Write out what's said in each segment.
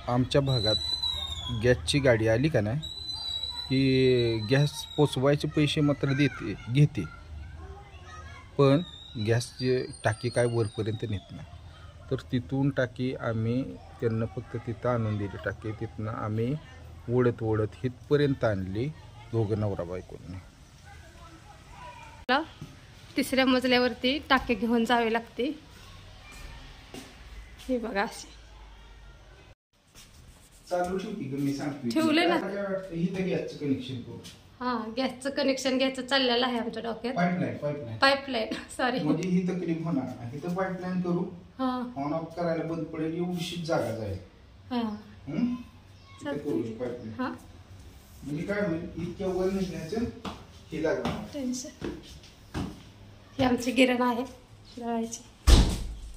आमच्या भागात गॅसची गाडी आली का नाही की गॅस पोचवायचे पैसे मात्र घेते, पण गॅसची टाकी काय वरपर्यंत नेत नाही. तर तिथून टाकी आम्ही त्यांना फक्त तिथं आणून दिली. टाकी तिथनं आम्ही ओढत ओढत इथपर्यंत आणली, दोघं नवरा बायकोने. तिसऱ्या मजल्यावरती टाकी घेऊन जावे लागते. हे बघा अशी चालू ठेवती ग, मी सांगते ठेवले ना. इथं गॅसचं कनेक्शन करू. हा, गॅसचं कनेक्शन घ्यायचं चाललेलं आहे आमच्या डोक्यात. पाईपलाईन सॉरी, म्हणजे ही तकलीफ होणार नाही. इथं पाईपलाईन करू, हा ऑन ऑफ करायला बंद पडेल, एवढीशी जागा जाईल. हा करू पाईपलाईन. हा म्हणजे काय होईल, इतक्या वर निघण्याचं हे लागणार टेन्शन. ही आमची गिरण आहे दळायची,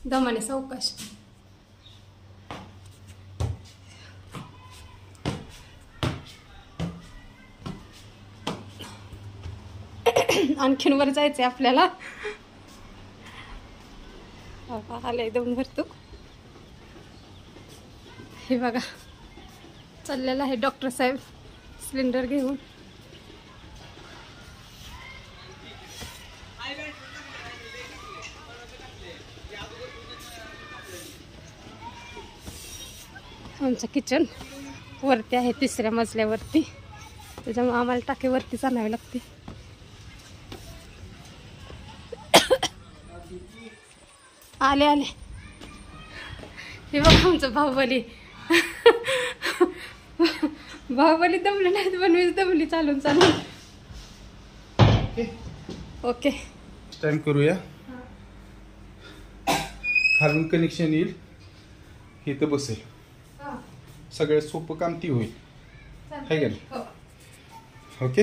दमाने सावकाश. आणखीन वर जायचंय आपल्याला. आले दम भरतो. हे बघा चाललेलं आहे डॉक्टर साहेब सिलेंडर घेऊन. आमचं किचन वरती आहे, तिसऱ्या मजल्यावरती, त्याच्यामुळे आम्हाला टाकीवरतीच आणावी लागते. आले आले. हे बघा आमचं बाहुबली. बाहुबली दमले नाहीत, पण मीच दमली चालून चालून. ओके स्टँड करूया. खालून कनेक्शन येईल, इथं बसेल. सगळ्यात सोपं काम ती होईल, है का नाही? ओके.